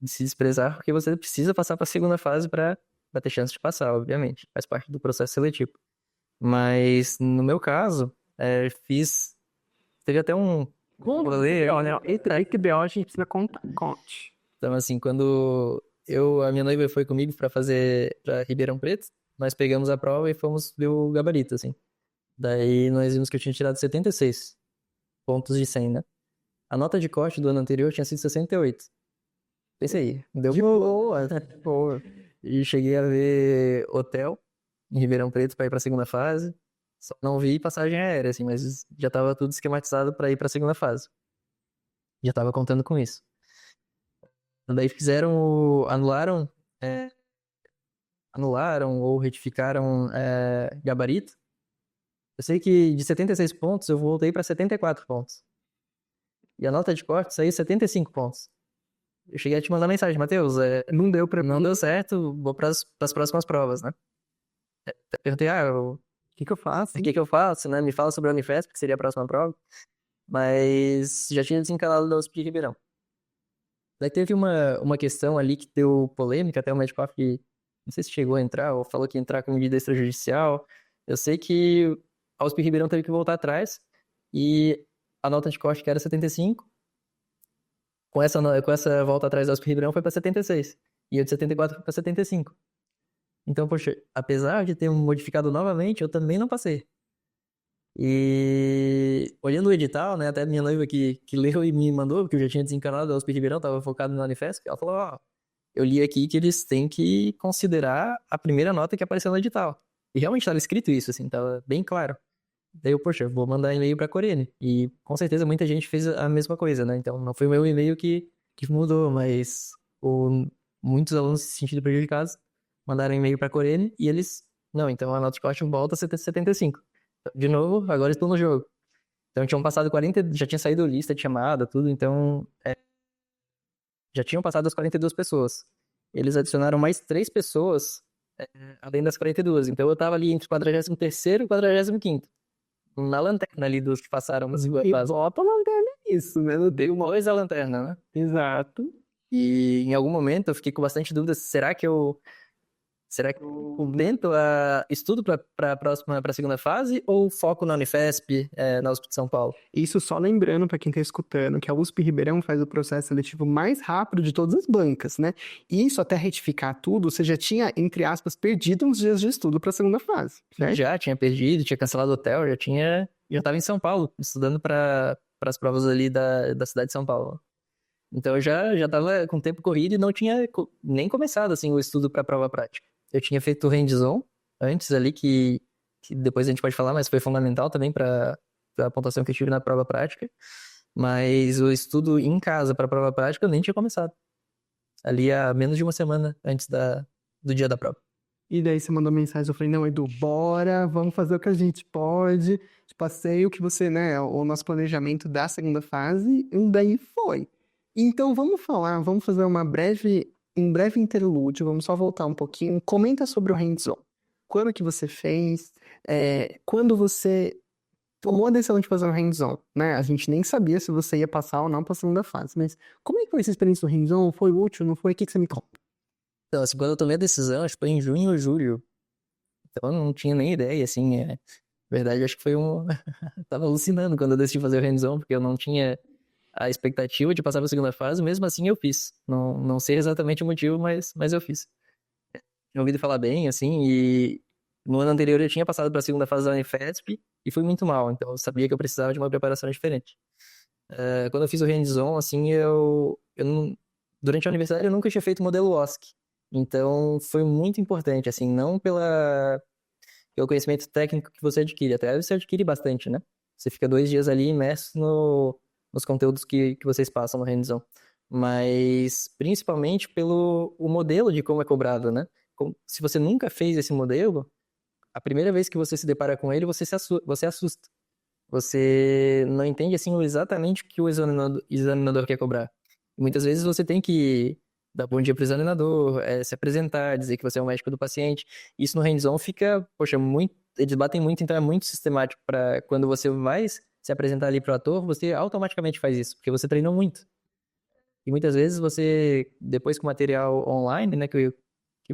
de se desprezar, porque você precisa passar para a segunda fase para ter chance de passar, obviamente. Faz parte do processo seletivo. Mas, no meu caso, teve até um rolê. Olha, entra aí que BO a gente precisa contar. Conte. Então, assim, quando a minha noiva foi comigo para Ribeirão Preto, nós pegamos a prova e fomos ver o gabarito, assim. Daí nós vimos que eu tinha tirado 76 pontos de 100, né? A nota de corte do ano anterior tinha sido 68. Pensei, deu De boa, boa. E cheguei a ver hotel em Ribeirão Preto para ir para a segunda fase. Só não vi passagem aérea, assim, mas já estava tudo esquematizado para ir para a segunda fase. Já estava contando com isso. Daí é, anularam ou retificaram gabarito. Eu sei que de 76 pontos eu voltei para 74 pontos. E a nota de corte saiu 75 pontos. Eu cheguei a te mandar mensagem, Matheus, Não deu pra... não deu certo, vou para as próximas provas, né? Perguntei, O que que eu faço? o que que eu faço, né? Me fala sobre a Unifesp, que seria a próxima prova. Mas já tinha desencalado da USP de Ribeirão. Daí teve uma questão ali que deu polêmica, até o médico que não sei se chegou a entrar ou falou que ia entrar com medida extrajudicial. Eu sei que a USP Ribeirão teve que voltar atrás e a nota de corte que era 75, com essa volta atrás da USP Ribeirão foi para 76 e eu de 74 foi para 75. Então, poxa, apesar de ter modificado novamente, eu também não passei. E olhando o edital, né, até minha noiva que leu e me mandou, porque eu já tinha desencanado da USP Ribeirão, tava focado na Unifesp, ela falou, ó, eu li aqui que eles têm que considerar a primeira nota que apareceu no edital. E realmente estava escrito isso, assim, tava bem claro. Daí eu, poxa, vou mandar e-mail pra Corene. E com certeza muita gente fez a mesma coisa, né? Então não foi o meu e-mail que mudou, mas muitos alunos se sentindo prejudicados mandaram e-mail pra Corene e eles, não, então a nota de corte volta a 75. De novo, agora estou no jogo. Então tinham passado 40, já tinha saído lista de chamada, tudo, então já tinham passado as 42 pessoas. Eles adicionaram mais 3 pessoas além das 42. Então eu tava ali entre o 43º e o 45º. Na lanterna ali dos que passaram nas duas E fases. bota a lanterna nisso, né? Não tem uma... Dois a lanterna, né? Exato. E em algum momento eu fiquei com bastante dúvida, será que eu tento estudo para a próxima, para a segunda fase ou foco na Unifesp, na USP de São Paulo? Isso só lembrando para quem tá escutando que a USP Ribeirão faz o processo seletivo mais rápido de todas as bancas, né? E isso até retificar tudo, você já tinha, entre aspas, perdido uns dias de estudo para a segunda fase, certo? Já tinha perdido, tinha cancelado o hotel, já estava em São Paulo, estudando para as provas ali da cidade de São Paulo. Então eu já estava com o tempo corrido e não tinha nem começado assim o estudo para a prova prática. Eu tinha feito o hands-on antes ali, que depois a gente pode falar, mas foi fundamental também para a pontuação que eu tive na prova prática. Mas o estudo em casa para a prova prática eu nem tinha começado. Ali há menos de uma semana antes do dia da prova. E daí você mandou mensagem, eu falei, não, Edu, bora, vamos fazer o que a gente pode. Te passei o que você, né, o nosso planejamento da segunda fase, e daí foi. Então vamos fazer um breve interlúdio, vamos só voltar um pouquinho. Comenta sobre o hands-on. Quando que você fez? Quando você tomou a decisão de fazer o hands-on, né? A gente nem sabia se você ia passar ou não para a segunda fase, mas como é que foi essa experiência do hands-on? Foi útil, não foi? O que que você me conta? Então, assim, quando eu tomei a decisão, acho que foi em junho ou julho. Então eu não tinha nem ideia, assim. Na verdade, acho que foi tava alucinando quando eu decidi fazer o hands-on, porque eu não tinha a expectativa de passar para a segunda fase, mesmo assim eu fiz. Não sei exatamente o motivo, mas eu fiz. Tinha ouvido falar bem, assim, e no ano anterior eu tinha passado para a segunda fase da Unifesp e fui muito mal, então eu sabia que eu precisava de uma preparação diferente. Quando eu fiz o hands-on, assim, durante a universidade eu nunca tinha feito modelo OSCE, então foi muito importante, assim, não pelo conhecimento técnico que você adquire, até você adquire bastante, né? Você fica 2 dias ali imerso nos conteúdos que vocês passam no hands-on, mas principalmente pelo o modelo de como é cobrado, né? Se você nunca fez esse modelo, a primeira vez que você se depara com ele, você assusta. Você não entende assim exatamente o que o examinador quer cobrar. Muitas vezes você tem que dar bom dia para o examinador, se apresentar, dizer que você é o médico do paciente. Isso no hands-on fica, poxa, eles batem muito, então é muito sistemático para quando você vai se apresentar ali para o ator, você automaticamente faz isso, porque você treinou muito. E muitas vezes você, depois com o material online, né, que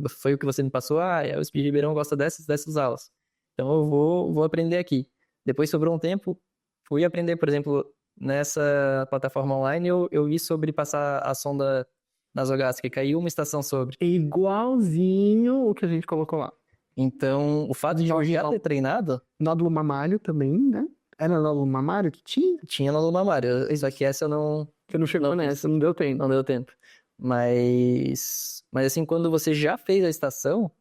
foi o que você me passou, o Speed Ribeirão gosta dessas aulas. Então eu vou aprender aqui. Depois sobrou um tempo, fui aprender, por exemplo, nessa plataforma online, eu vi sobre passar a sonda nasogástrica, caiu uma estação sobre. Igualzinho o que a gente colocou lá. Então, o fato de eu já ter treinado... Nódulo mamário também, né? Era nódulo mamário que tinha? Tinha nódulo mamário. Isso aqui, essa eu não... Você não chegou nessa, não deu tempo. Não deu tempo. Mas assim, quando você já fez a estação,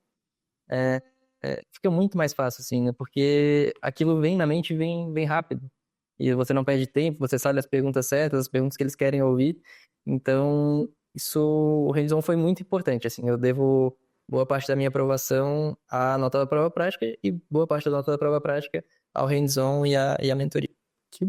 fica muito mais fácil, assim, né? Porque aquilo vem na mente, vem rápido. E você não perde tempo, você sabe as perguntas certas, as perguntas que eles querem ouvir. Então, o hands-on foi muito importante, assim. Eu devo boa parte da minha aprovação à nota da prova prática e boa parte da nota da prova prática ao hands-on e à mentoria. Que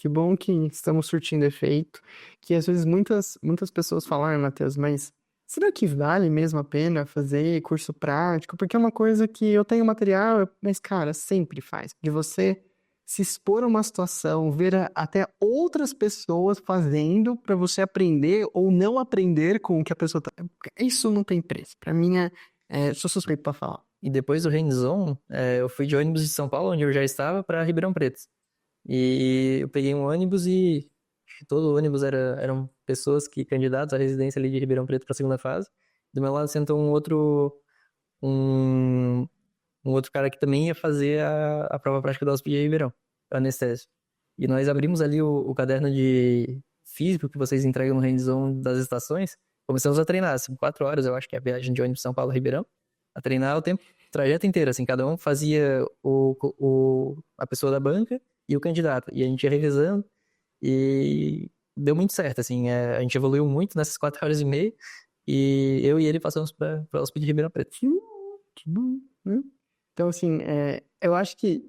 bom que estamos surtindo efeito. Que às vezes muitas pessoas falam, ah, Matheus, mas será que vale mesmo a pena fazer curso prático? Porque é uma coisa que eu tenho material, mas, cara, sempre faz. De você se expor a uma situação, ver até outras pessoas fazendo para você aprender ou não aprender com o que a pessoa tá. Isso não tem preço. Para mim, sou suspeito para falar. E depois do hands-on, eu fui de ônibus de São Paulo, onde eu já estava, para Ribeirão Preto. E eu peguei um ônibus e todo o ônibus eram pessoas candidatos à residência ali de Ribeirão Preto para a segunda fase. Do meu lado sentou um, um outro cara que também ia fazer a prova prática da USP de Ribeirão, anestésio. E nós abrimos ali o caderno de físico que vocês entregam no hands-on das estações. Começamos a treinar, assim, 4 horas, eu acho que é a viagem de ônibus São Paulo-Ribeirão. A treinar o trajeto inteiro, assim, cada um fazia a pessoa da banca e o candidato. E a gente ia revezando e deu muito certo, assim. A gente evoluiu muito nessas 4 horas e meia e eu e ele passamos para a USP de Ribeirão Preto. Que bom, né? Então, assim, eu acho que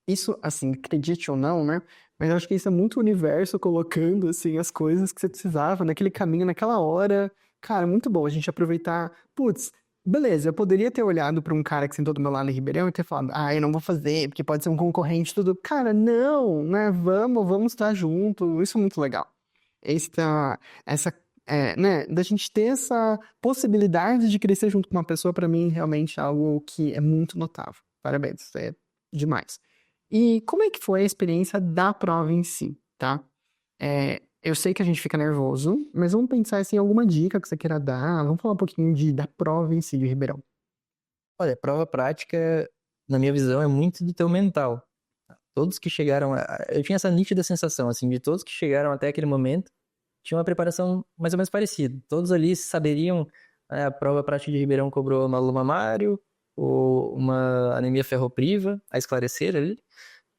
isso, assim, acredite ou não, né? Mas eu acho que isso é muito o universo colocando, assim, as coisas que você precisava naquele caminho, naquela hora. Cara, muito bom a gente aproveitar. Putz, beleza, eu poderia ter olhado pra um cara que sentou do meu lado em Ribeirão e ter falado, ah, eu não vou fazer, porque pode ser um concorrente, tudo. Cara, não, né? Vamos estar junto. Isso é muito legal. Essa, né, da gente ter essa possibilidade de crescer junto com uma pessoa, pra mim, realmente é algo que é muito notável. Parabéns, é demais. E como é que foi a experiência da prova em si, tá? Eu sei que a gente fica nervoso, mas vamos pensar assim, em alguma dica que você queira dar. Vamos falar um pouquinho da prova em si de Ribeirão. Olha, prova prática, na minha visão, é muito do teu mental. Todos que chegaram, eu tinha essa nítida sensação, assim, de todos que chegaram até aquele momento, tinham uma preparação mais ou menos parecida. Todos ali saberiam, a prova prática de Ribeirão cobrou uma luma mamário, ou uma anemia ferropriva, a esclarecer ali,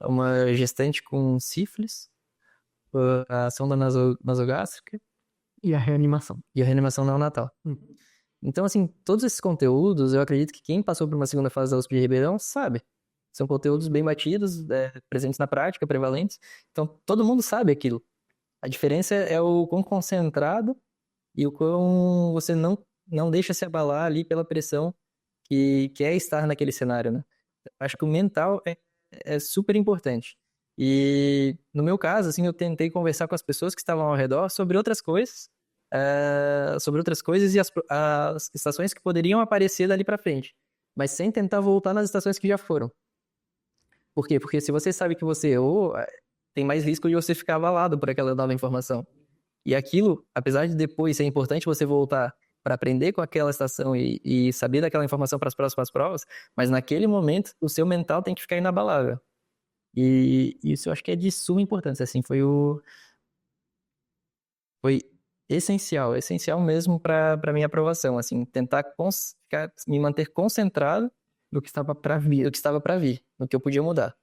uma gestante com sífilis, a sonda nasogástrica E a reanimação. e a reanimação neonatal. Então, assim, todos esses conteúdos, eu acredito que quem passou por uma segunda fase da USP de Ribeirão sabe. São conteúdos bem batidos, presentes na prática, prevalentes. Então, todo mundo sabe aquilo. A diferença é o quão concentrado e o quão você não deixa se abalar ali pela pressão que é estar naquele cenário, né? Acho que o mental é super importante. E no meu caso, assim, eu tentei conversar com as pessoas que estavam ao redor sobre outras coisas e as estações que poderiam aparecer dali para frente, mas sem tentar voltar nas estações que já foram. Por quê? Porque se você sabe que você errou, tem mais risco de você ficar abalado por aquela nova informação. E aquilo, apesar de depois ser importante você voltar para aprender com aquela estação e saber daquela informação para as próximas provas, mas naquele momento o seu mental tem que ficar inabalável. E isso eu acho que é de suma importância, assim, foi essencial mesmo para minha aprovação, assim, tentar me manter concentrado Do que estava para vir. no que estava para vir, no que eu podia mudar.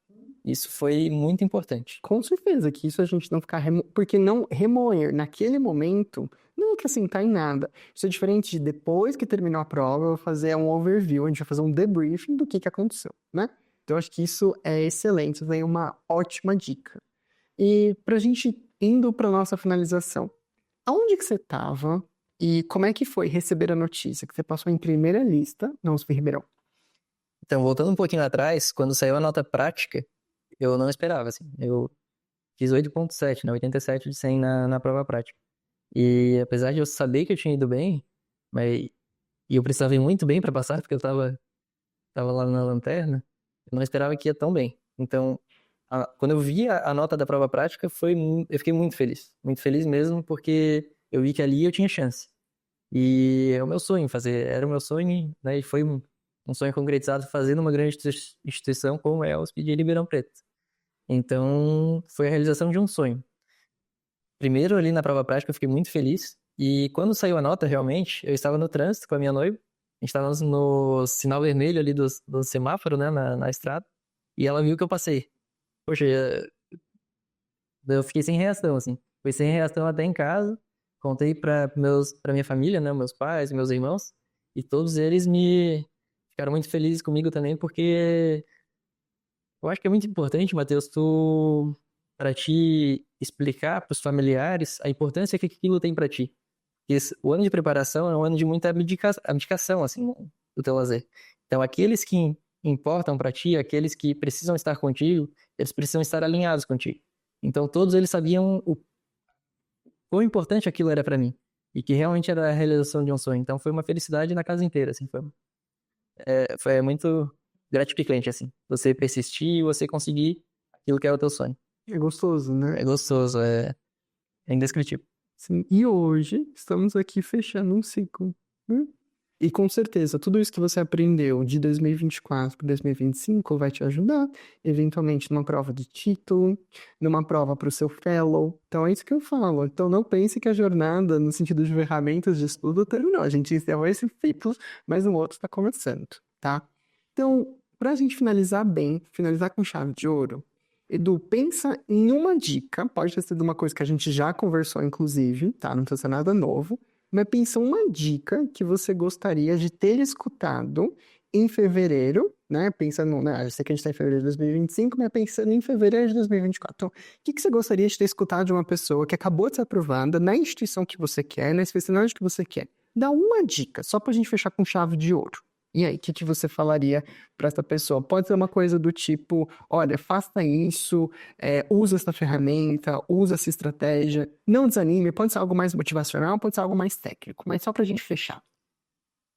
Isso foi muito importante. Com certeza que isso a gente não ficar porque não remoer naquele momento não acrescentar em nada. Isso é diferente de depois que terminou a prova, eu vou fazer um overview, a gente vai fazer um debriefing do que aconteceu, né? Então, eu acho que isso é excelente, isso é uma ótima dica. E pra gente indo pra nossa finalização, aonde que você tava e como é que foi receber a notícia que você passou em primeira lista na USP Ribeirão? Então, voltando um pouquinho atrás, quando saiu a nota prática, eu não esperava, assim. Eu fiz 8,7, né? 87 de 100 na prova prática. E apesar de eu saber que eu tinha ido bem, e eu precisava ir muito bem para passar, porque eu tava lá na lanterna, eu não esperava que ia tão bem. Então, quando eu vi a nota da prova prática, eu fiquei muito feliz. Muito feliz mesmo, porque eu vi que ali eu tinha chance. E é o meu sonho fazer, era o meu sonho, né? E foi um sonho concretizado fazer numa grande instituição como é a USP de Ribeirão Preto. Então, foi a realização de um sonho. Primeiro, ali na prova prática, eu fiquei muito feliz, E quando saiu a nota, realmente, eu estava no trânsito com a minha noiva. A gente estava no sinal vermelho ali do semáforo, né, na estrada. E ela viu que eu passei. Poxa, eu fiquei sem reação, assim. Fui sem reação até em casa. Contei pra minha família, né, meus pais, meus irmãos. E todos eles ficaram muito felizes comigo também, porque eu acho que é muito importante, Matheus, para te explicar pros familiares a importância que aquilo tem pra ti. O ano de preparação é um ano de muita abdicação, assim, do teu lazer. Então, aqueles que importam pra ti, aqueles que precisam estar contigo, eles precisam estar alinhados contigo. Então, todos eles sabiam o quão importante aquilo era pra mim. E que realmente era a realização de um sonho. Então, foi uma felicidade na casa inteira, assim. Foi muito gratificante, assim. Você persistir e você conseguir aquilo que é o teu sonho. É gostoso, né? É gostoso, é indescritível. Sim. E hoje estamos aqui fechando um ciclo, né? E com certeza, tudo isso que você aprendeu de 2024 para 2025 vai te ajudar, eventualmente, numa prova de título, numa prova para o seu fellow. Então, é isso que eu falo. Então, não pense que a jornada, no sentido de ferramentas de estudo, terminou. A gente encerrou esse ciclo, mas o outro está começando, tá? Então, para a gente finalizar bem, finalizar com chave de ouro, Edu, pensa em uma dica, pode ter sido uma coisa que a gente já conversou, inclusive, tá? Não precisa ser nada novo, mas pensa uma dica que você gostaria de ter escutado em fevereiro, né? Pensa no, né? Eu sei que a gente tá em fevereiro de 2025, mas pensando em fevereiro de 2024. Então, o que você gostaria de ter escutado de uma pessoa que acabou de ser aprovada na instituição que você quer, na especialidade que você quer? Dá uma dica, só pra gente fechar com chave de ouro. E aí, o que você falaria para essa pessoa? Pode ser uma coisa do tipo, olha, faça isso, usa essa ferramenta, usa essa estratégia, não desanime, pode ser algo mais motivacional, pode ser algo mais técnico, mas só pra gente fechar.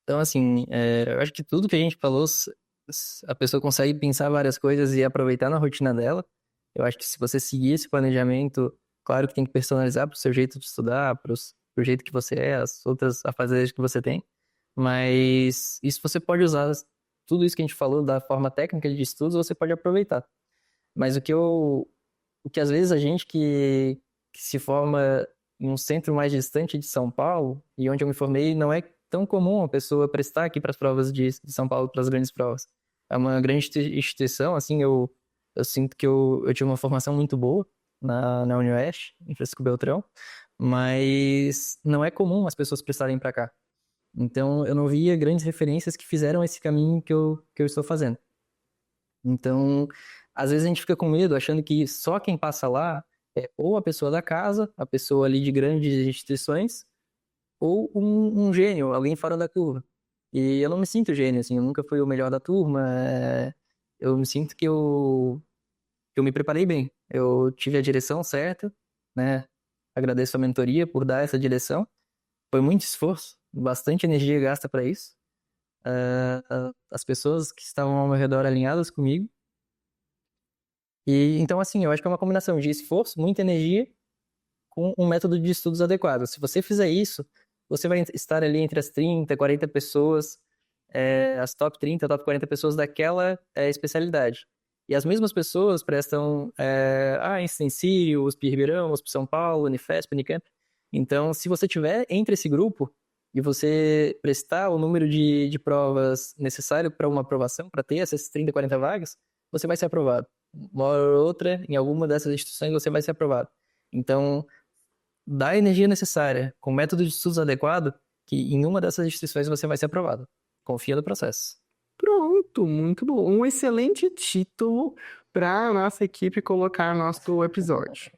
Então, assim, eu acho que tudo que a gente falou, a pessoa consegue pensar várias coisas e aproveitar na rotina dela. Eu acho que se você seguir esse planejamento, claro que tem que personalizar pro seu jeito de estudar, pro jeito que você é, as outras afazeres que você tem. Mas isso você pode usar, tudo isso que a gente falou da forma técnica de estudos, você pode aproveitar. Mas o que às vezes a gente que se forma em um centro mais distante de São Paulo, e onde eu me formei, não é tão comum a pessoa prestar aqui para as provas de São Paulo, para as grandes provas. É uma grande instituição, assim, eu sinto que eu tive uma formação muito boa na UniOeste, em Francisco Beltrão, mas não é comum as pessoas prestarem para cá. Então, eu não via grandes referências que fizeram esse caminho que eu estou fazendo. Então, às vezes a gente fica com medo, achando que só quem passa lá é ou a pessoa da casa, a pessoa ali de grandes instituições, ou um gênio, alguém fora da curva. E eu não me sinto gênio, assim, eu nunca fui o melhor da turma, eu me sinto que eu me preparei bem. Eu tive a direção certa, né? Agradeço a mentoria por dar essa direção. Foi muito esforço, bastante energia gasta para isso. As pessoas que estavam ao meu redor alinhadas comigo. E então, assim, eu acho que é uma combinação de esforço, muita energia, com um método de estudos adequado. Se você fizer isso, você vai estar ali entre as 30, 40 pessoas, as top 30, top 40 pessoas daquela especialidade. E as mesmas pessoas prestam Einstein, Sírio, USP Ribeirão, USP São Paulo, Unifesp, Unicamp. Então, se você tiver entre esse grupo e você prestar o número de provas necessário para uma aprovação, para ter essas 30, 40 vagas, você vai ser aprovado. Uma hora ou outra, em alguma dessas instituições, você vai ser aprovado. Então, dá a energia necessária, com método de estudos adequado, que em uma dessas instituições você vai ser aprovado. Confia no processo. Pronto, muito bom. Um excelente título para a nossa equipe colocar no nosso episódio.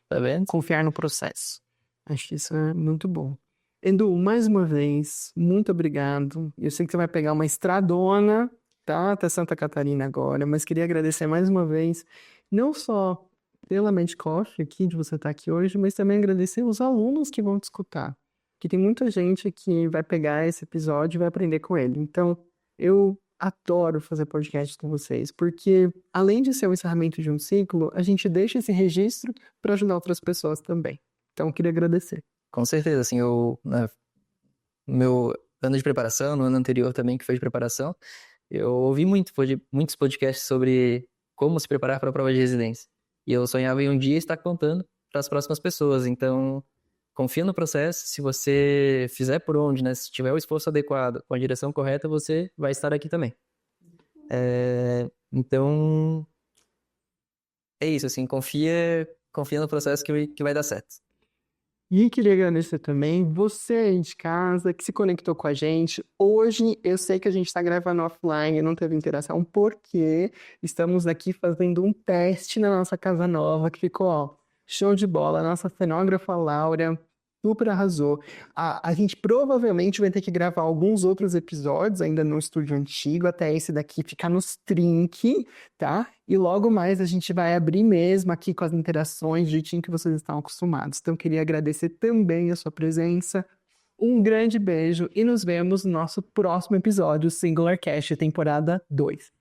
Tá vendo? Confiar no processo. Acho que isso é muito bom. Edu, mais uma vez, muito obrigado. Eu sei que você vai pegar uma estradona, tá? Até Santa Catarina agora, mas queria agradecer mais uma vez, não só pela Mente Coffee aqui, de você estar aqui hoje, mas também agradecer os alunos que vão te escutar. Que tem muita gente que vai pegar esse episódio e vai aprender com ele. Então, eu adoro fazer podcast com vocês, porque além de ser o encerramento de um ciclo, a gente deixa esse registro para ajudar outras pessoas também. Então, eu queria agradecer. Com certeza, assim, no meu ano de preparação, no ano anterior também, que foi de preparação, eu ouvi muitos podcasts sobre como se preparar para a prova de residência. E eu sonhava em um dia estar contando para as próximas pessoas. Então, confia no processo, se você fizer por onde, né? Se tiver o esforço adequado, com a direção correta, você vai estar aqui também. Então, é isso, assim, confia no processo que vai dar certo. E queria agradecer também você aí de casa que se conectou com a gente. Hoje eu sei que a gente está gravando offline, não teve interação, porque estamos aqui fazendo um teste na nossa casa nova, que ficou, ó, show de bola. A nossa cenógrafa Laura super arrasou. A gente provavelmente vai ter que gravar alguns outros episódios ainda no estúdio antigo, até esse daqui ficar nos trinque, tá? E logo mais a gente vai abrir mesmo aqui com as interações, do jeitinho que vocês estão acostumados. Então, queria agradecer também a sua presença. Um grande beijo e nos vemos no nosso próximo episódio, Singular Cast, temporada 2.